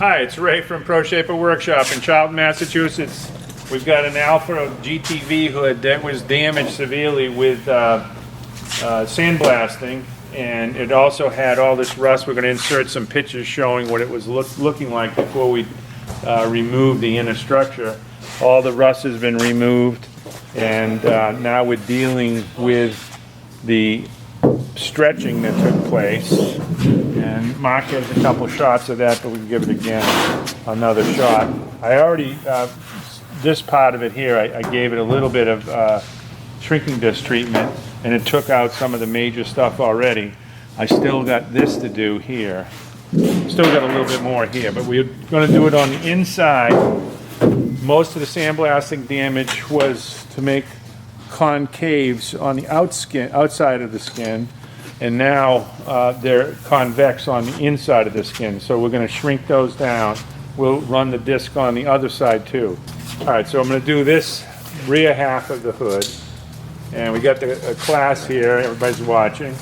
Hi, it's Ray from Proshaper Workshop in Charlton, Massachusetts. We've got an Alfa GTV hood that was damaged severely with sandblasting, and it also had all this rust. We're going to insert some pictures showing what it was looking like before we removed the inner structure. All the rust has been removed, and now we're dealing with the stretching that took place. And Mark has a couple shots of that, but we can give it again another shot. I already, this part of it here, I gave it a little bit of shrinking disc treatment, and it took out some of the major stuff already. I still got this to do here. Still got a little bit more here, but we're going to do it on the inside. Most of the sandblasting damage was to make concaves on the outside of the skin, and now they're convex on the inside of the skin. So we're going to shrink those down. We'll run the disc on the other side too. All right, so I'm going to do this rear half of the hood, and we got the class here. Everybody's watching.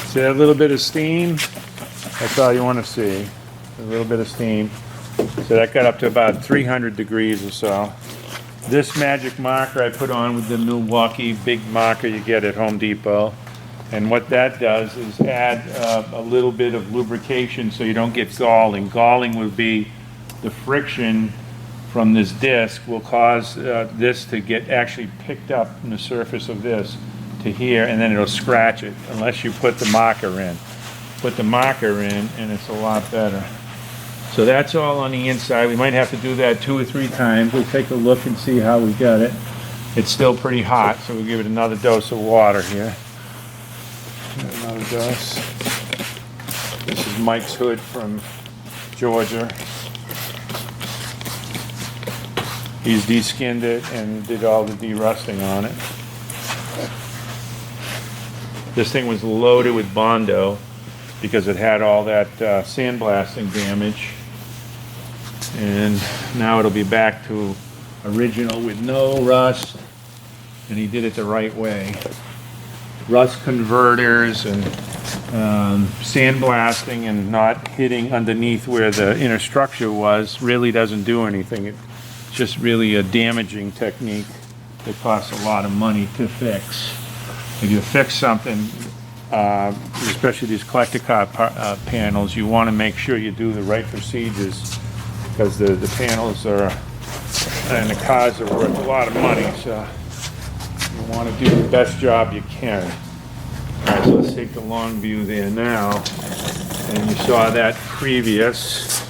See that little bit of steam? That's all you want to see. A little bit of steam. So that got up to about 300 degrees or so. This magic marker I put on with the Milwaukee big marker you get at Home Depot. And what that does is add a little bit of lubrication so you don't get galling. Galling would be the friction from this disc will cause this to get actually picked up in the surface of this to here, and then it'll scratch it unless you put the marker in. Put the marker in and it's a lot better. So that's all on the inside. We might have to do that 2 or 3 times. We'll take a look and see how we got it. It's still pretty hot, so we'll give it another dose of water here. Another dose. This is Mike's hood from Georgia. He's de-skinned it and did all the de-rusting on it. This thing was loaded with Bondo because it had all that sandblasting damage, and now it'll be back to original with no rust, and he did it the right way. Rust converters and sandblasting and not hitting underneath where the inner structure was really doesn't do anything. It's just really a damaging technique that costs a lot of money to fix. If you fix something, especially these collector car panels, you want to make sure you do the right procedures, because the panels are, and the cars are worth a lot of money, so you want to do the best job you can. All right, so let's take the long view there now, and you saw that previous.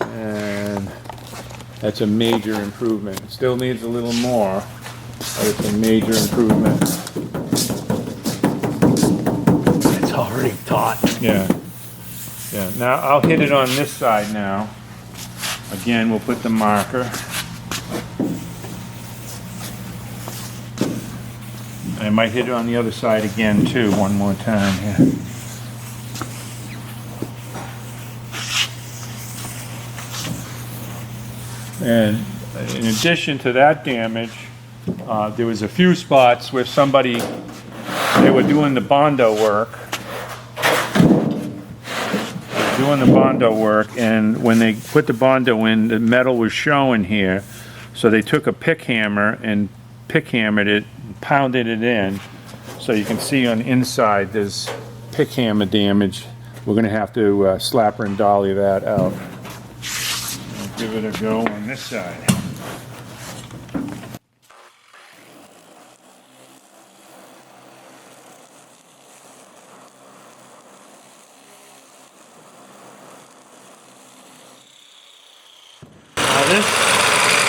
And That's a major improvement. It still needs a little more, but it's a major improvement. It's already taut. Yeah. Yeah. Now I'll hit it on this side now. Again, we'll put the marker. I might hit it on the other side again too, one more time here. And in addition to that damage, there was a few spots where they were doing the Bondo work. And when they put the Bondo in, the metal was showing here. So they took a pick hammer and pick hammered it, pounded it in. So you can see on the inside there's pick hammer damage. We're going to have to slapper and dolly that out. I'll give it a go on this side.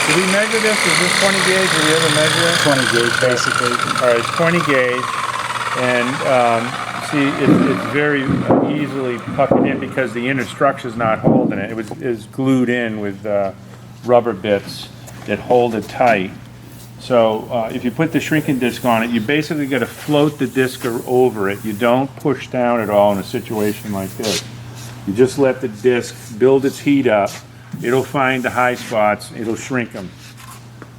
Did we measure this? Is this 20 gauge? Did we ever measure it? 20 gauge, basically. All right, it's 20 gauge, and see, it's very easily puckered in because the inner structure's not holding it. It is glued in with rubber bits that hold it tight. So if you put the shrinking disc on it, you basically got to float the disc over it. You don't push down at all in a situation like this. You just let the disc build its heat up. It'll find the high spots, it'll shrink them.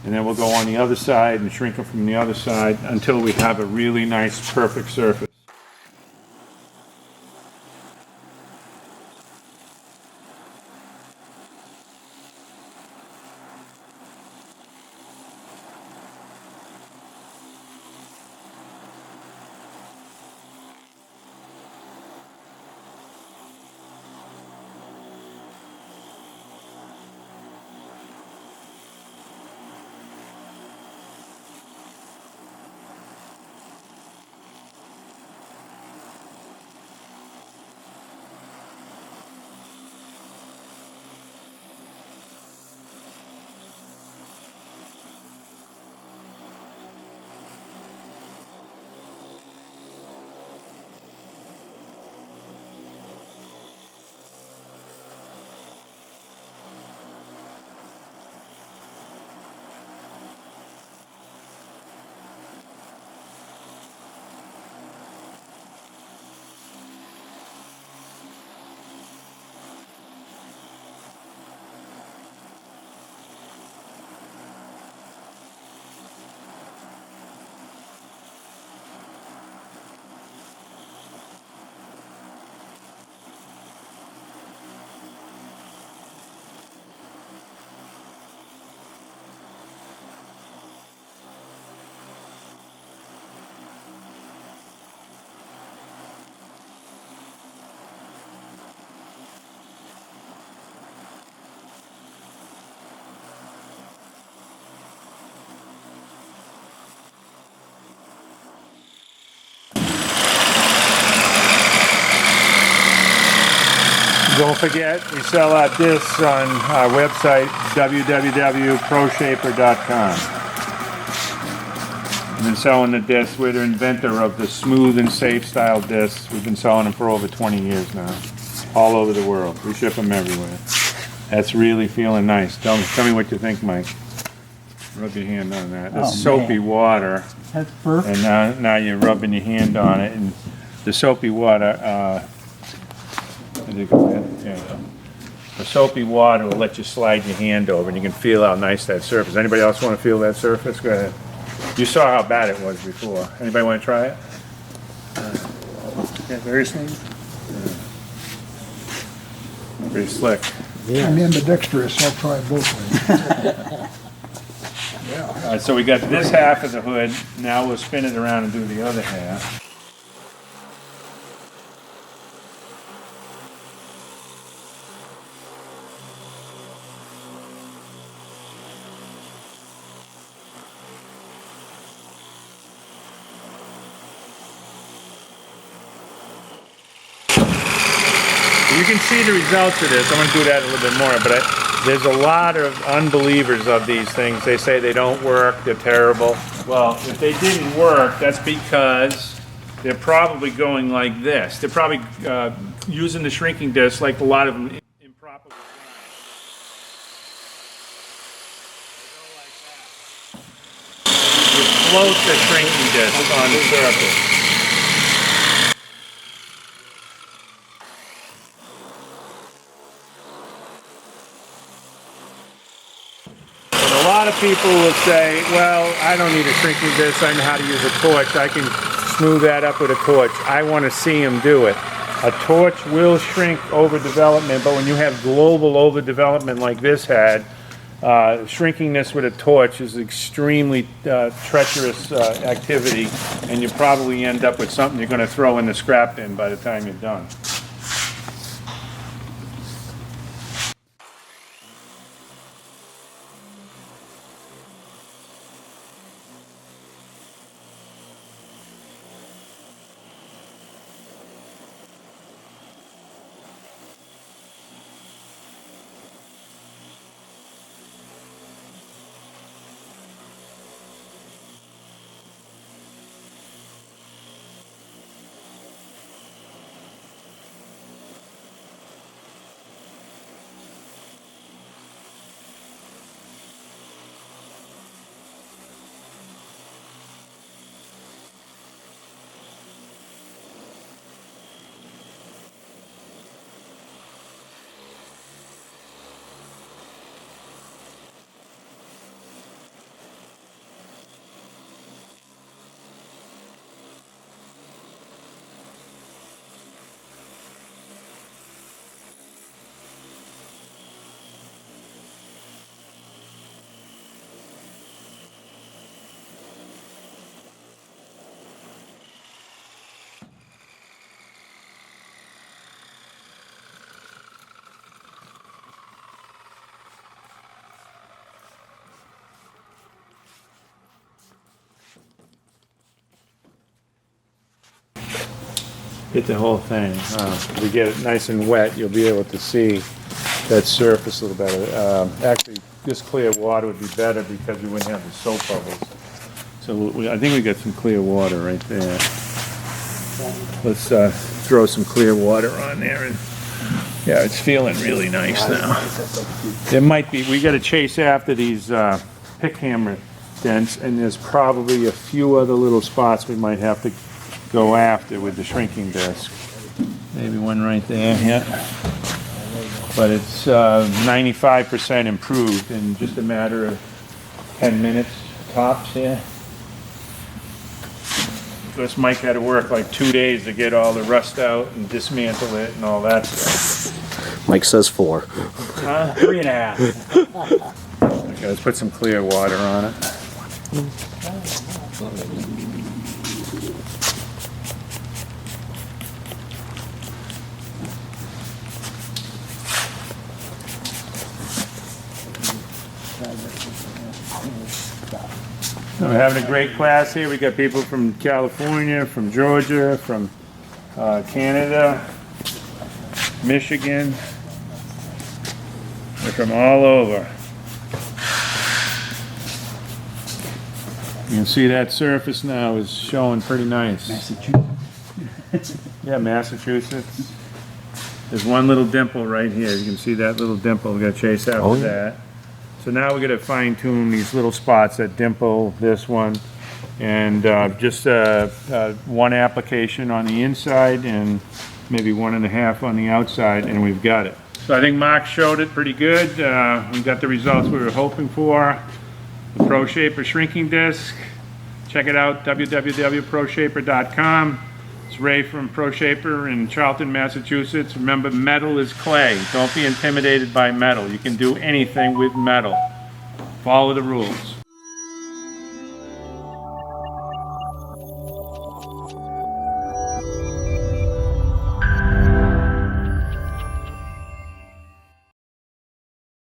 And then we'll go on the other side and shrink them from the other side until we have a really nice, perfect surface. Don't forget, we sell our discs on our website, www.proshaper.com. We've been selling the discs. We're the inventor of the smooth and safe style discs. We've been selling them for over 20 years now, all over the world. We ship them everywhere. That's really feeling nice. Tell me what you think, Mike. Rub your hand on that. That's soapy water. That's perfect. And now you're rubbing your hand on it, and the soapy water. Yeah. The soapy water will let you slide your hand over, and you can feel how nice that surface. Anybody else want to feel that surface? Go ahead. You saw how bad it was before. Anybody want to try it? Yeah, very smooth. Yeah. Pretty slick. Yeah. I'm ambidextrous, so I'll try both ways. Yeah. All right, so we got this half of the hood. Now we'll spin it around and do the other half. You can see the results of this. I'm going to do that a little bit more, but There's a lot of unbelievers of these things. They say they don't work, they're terrible. Well, if they didn't work, that's because they're probably going like this. They're probably using the shrinking disc like a lot of them improperly designed. You float the shrinking disc on the surface. A lot of people will say, well, I don't need a shrinking disc, I know how to use a torch, I can smooth that up with a torch. I want to see them do it. A torch will shrink overdevelopment, but when you have global overdevelopment like this had, shrinking this with a torch is extremely treacherous activity, and you probably end up with something you're going to throw in the scrap bin by the time you're done. Get the whole thing. If you get it nice and wet, you'll be able to see that surface a little better. Actually, this clear water would be better because we wouldn't have the soap bubbles. So I think we got some clear water right there. Let's throw some clear water on there, and yeah, it's feeling really nice now. There might be, we got to chase after these pick hammer dents, and there's probably a few other little spots we might have to go after with the shrinking disc. Maybe one right there, yeah. But it's 95% improved in just a matter of 10 minutes tops here. This Mike had to work like 2 days to get all the rust out and dismantle it and all that stuff. Mike says 4. 3.5. Okay, let's put some clear water on it. We're having a great class here. We got people from California, from Georgia, from Canada, Michigan. They're from all over. You can see that surface now is showing pretty nice. Massachusetts. Yeah, Massachusetts. There's one little dimple right here. You can see that little dimple. We're going to chase after that. So now we're going to fine tune these little spots, that dimple, this one, and just one application on the inside and maybe 1.5 on the outside, and we've got it. So I think Mark showed it pretty good. We got the results we were hoping for. The Proshaper shrinking disc. Check it out, www.proshaper.com. It's Ray from Proshaper in Charlton, Massachusetts. Remember, metal is clay. Don't be intimidated by metal. You can do anything with metal. Follow the rules.